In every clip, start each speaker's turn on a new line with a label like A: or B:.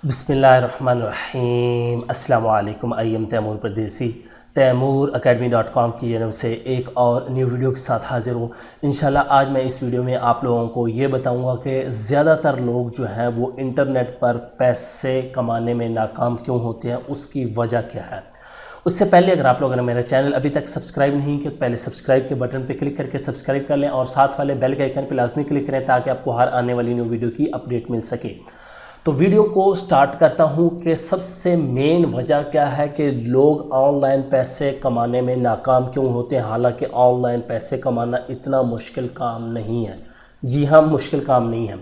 A: बिस्मिल्लाहिर्रहमानिर्रहीम अस्सलाम वालेकुम। आई एम तैमूर परदेसी तैमूर academy.com की जानब से एक और न्यू वीडियो के साथ हाज़िर हूँ। इंशाल्लाह आज मैं इस वीडियो में आप लोगों को ये बताऊँगा कि ज़्यादातर लोग जो हैं वो इंटरनेट पर पैसे कमाने में नाकाम क्यों होते हैं, उसकी वजह क्या है। उससे पहले अगर आप लोगों ने मेरा चैनल अभी तक सब्सक्राइब नहीं किया तो पहले सब्सक्राइब के बटन पर क्लिक करके सब्सक्राइब कर लें और साथ वाले बेल के आइकन पर लाजमी क्लिक करें ताकि आपको हर आने वाली न्यू वीडियो की अपडेट मिल सके। तो वीडियो को स्टार्ट करता हूं कि सबसे मेन वजह क्या है कि लोग ऑनलाइन पैसे कमाने में नाकाम क्यों होते हैं। हालांकि ऑनलाइन पैसे कमाना इतना मुश्किल काम नहीं है। जी हाँ, मुश्किल काम नहीं है।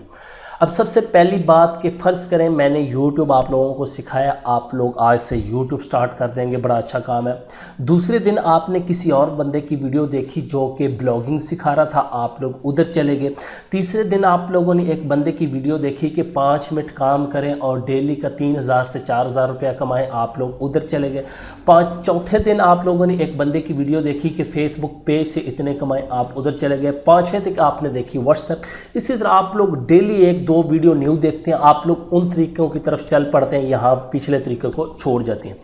A: अब सबसे पहली बात कि फ़र्ज़ करें मैंने यूट्यूब आप लोगों को सिखाया, आप लोग आज से यूट्यूब स्टार्ट कर देंगे, बड़ा अच्छा काम है। दूसरे दिन आपने किसी और बंदे की वीडियो देखी जो कि ब्लॉगिंग सिखा रहा था, आप लोग उधर चले गए। तीसरे दिन आप लोगों ने एक बंदे की वीडियो देखी कि 5 मिनट काम करें और डेली का 3000 से 4000 रुपया कमाएं, आप लोग उधर चले गए। चौथे दिन आप लोगों ने एक बंदे की वीडियो देखी कि फेसबुक पेज से इतने कमाएं, आप उधर चले गए। पाँचवें तक आपने देखी व्हाट्सएप। इसी तरह आप लोग डेली एक दो वीडियो न्यू देखते हैं, आप लोग उन तरीक़ों की तरफ चल पड़ते हैं, यहाँ पिछले तरीक़े को छोड़ जाते हैं।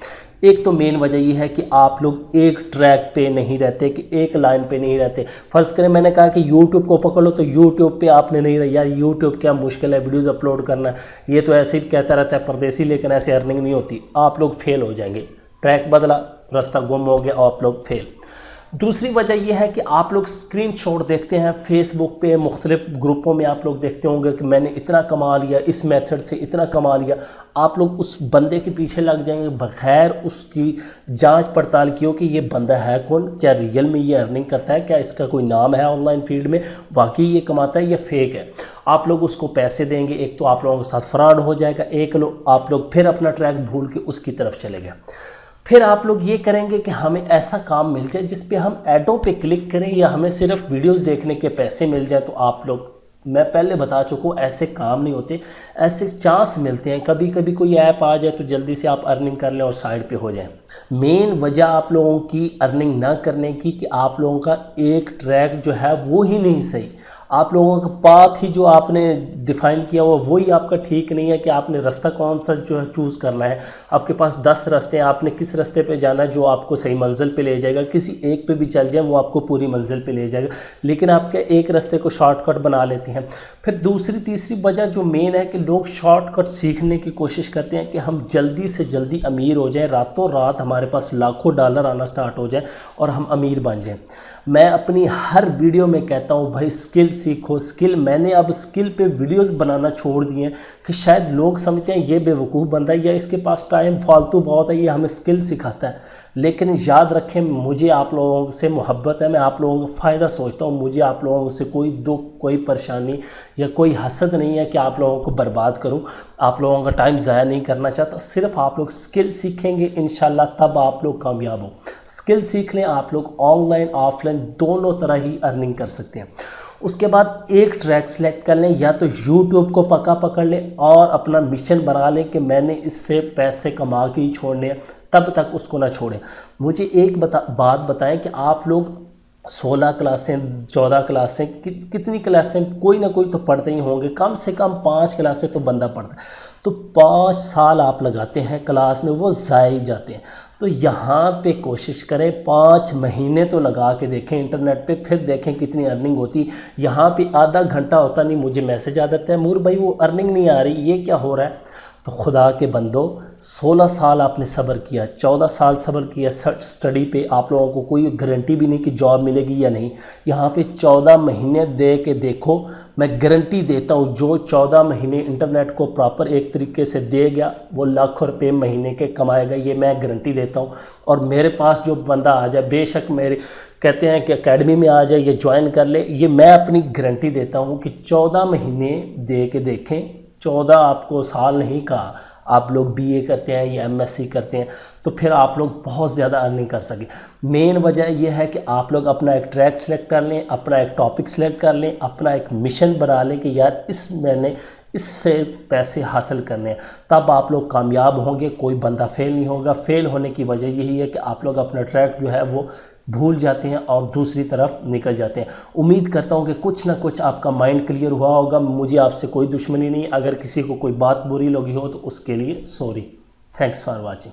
A: एक तो मेन वजह ये है कि आप लोग एक ट्रैक पे नहीं रहते, कि एक लाइन पे नहीं रहते। फ़र्ज़ करें मैंने कहा कि यूट्यूब को पकड़ लो, तो यूट्यूब पे आपने नहीं रहा, यार यूट्यूब क्या मुश्किल है वीडियोज़ अपलोड करना, ये तो ऐसे ही कहता रहता है परदेसी, लेकिन ऐसे अर्निंग नहीं होती। आप लोग फेल हो जाएंगे। ट्रैक बदला, रास्ता गुम हो गया और आप लोग फेल। दूसरी वजह यह है कि आप लोग स्क्रीनशॉट देखते हैं फेसबुक पे, मुख्तलिफ ग्रुपों में आप लोग देखते होंगे कि मैंने इतना कमा लिया, इस मेथड से इतना कमा लिया। आप लोग उस बंदे के पीछे लग जाएंगे बग़ैर उसकी जांच पड़ताल किए कि ये बंदा है कौन, क्या रियल में ये अर्निंग करता है, क्या इसका कोई नाम है ऑनलाइन फील्ड में, वाकई ये कमाता है या फेक है। आप लोग उसको पैसे देंगे, एक तो आप लोगों के साथ फ्रॉड हो जाएगा, एक आप लोग फिर अपना ट्रैक भूल के उसकी तरफ चले गए। फिर आप लोग ये करेंगे कि हमें ऐसा काम मिल जाए जिस पे हम ऐडों पे क्लिक करें या हमें सिर्फ वीडियोस देखने के पैसे मिल जाए। तो आप लोग, मैं पहले बता चुका हूँ, ऐसे काम नहीं होते, ऐसे चांस मिलते हैं। कभी कभी कोई ऐप आ जाए तो जल्दी से आप अर्निंग कर लें और साइड पे हो जाएं। मेन वजह आप लोगों की अर्निंग ना करने की कि आप लोगों का एक ट्रैक जो है वो ही नहीं सही, आप लोगों का पाथ ही जो आपने डिफ़ाइन किया हुआ वही आपका ठीक नहीं है कि आपने रास्ता कौन सा जो है चूज़ करना है। आपके पास 10 रास्ते हैं, आपने किस रास्ते पे जाना है जो आपको सही मंजिल पे ले जाएगा। किसी एक पे भी चल जाए वो आपको पूरी मंजिल पे ले जाएगा, लेकिन आपके एक रास्ते को शॉर्टकट बना लेते हैं। फिर दूसरी तीसरी वजह जो मेन है कि लोग शॉर्टकट सीखने की कोशिश करते हैं कि हम जल्दी से जल्दी अमीर हो जाएँ, रातों रात हमारे पास लाखों डॉलर आना स्टार्ट हो जाए और हम अमीर बन जाएँ। मैं अपनी हर वीडियो में कहता हूँ भाई स्किल सीखो, स्किल। मैंने अब स्किल पे वीडियोस बनाना छोड़ दिए हैं कि शायद लोग समझते हैं ये बेवकूफ़ बंदा है या इसके पास टाइम फालतू बहुत है, ये हमें स्किल सिखाता है। लेकिन याद रखें, मुझे आप लोगों से मोहब्बत है, मैं आप लोगों का फ़ायदा सोचता हूँ। मुझे आप लोगों से कोई दुख, कोई परेशानी या कोई हसद नहीं है कि आप लोगों को बर्बाद करूँ। आप लोगों का टाइम ज़ाया नहीं करना चाहता। सिर्फ आप लोग स्किल सीखेंगे इंशाल्लाह, तब आप लोग कामयाब हो। स्किल सीख लें, आप लोग ऑनलाइन ऑफलाइन दोनों तरह ही अर्निंग कर सकते हैं। उसके बाद एक ट्रैक सेलेक्ट कर लें, या तो यूट्यूब को पक्का पकड़ लें और अपना मिशन बना लें कि मैंने इससे पैसे कमा के ही छोड़ने हैं, तब तक उसको ना छोड़ें। मुझे एक बात बताएं कि आप लोग 16 क्लासें 14 क्लासें कितनी क्लासें कोई ना कोई तो पढ़ते ही होंगे, कम से कम 5 क्लासें तो बंदा पढ़ता है। तो 5 साल आप लगाते हैं क्लास में, वो ज़ाया ही जाते हैं। तो यहाँ पे कोशिश करें 5 महीने तो लगा के देखें इंटरनेट पे, फिर देखें कितनी अर्निंग होती। यहाँ पे आधा घंटा होता नहीं, मुझे मैसेज आ जाता है तैमूर भाई वो अर्निंग नहीं आ रही, ये क्या हो रहा है। तो खुदा के बंदो, 16 साल आपने सब्र किया, 14 साल सब्र किया स्टडी पे, आप लोगों को कोई गारंटी भी नहीं कि जॉब मिलेगी या नहीं। यहाँ पे 14 महीने दे के देखो, मैं गारंटी देता हूँ जो 14 महीने इंटरनेट को प्रॉपर एक तरीके से दे गया वो लाखों रुपये महीने के कमाएगा, ये मैं गारंटी देता हूँ। और मेरे पास जो बंदा आ जाए, बेशक मेरे कहते हैं कि एकेडमी में आ जाए, ये ज्वाइन कर ले, ये मैं अपनी गारंटी देता हूँ कि 14 महीने दे के देखें। 14 आपको साल नहीं कहा, आप लोग बीए करते हैं या एमएससी करते हैं तो फिर आप लोग बहुत ज़्यादा अर्निंग कर सकें। मेन वजह यह है कि आप लोग अपना एक ट्रैक सेलेक्ट कर लें, अपना एक टॉपिक सेलेक्ट कर लें, अपना एक मिशन बना लें कि यार मैंने इससे पैसे हासिल करने हैं, तब आप लोग कामयाब होंगे। कोई बंदा फेल नहीं होगा। फेल होने की वजह यही है कि आप लोग अपना ट्रैक जो है वो भूल जाते हैं और दूसरी तरफ निकल जाते हैं। उम्मीद करता हूँ कि कुछ ना कुछ आपका माइंड क्लियर हुआ होगा। मुझे आपसे कोई दुश्मनी नहीं, अगर किसी को कोई बात बुरी लगी हो तो उसके लिए सॉरी। Thanks for watching.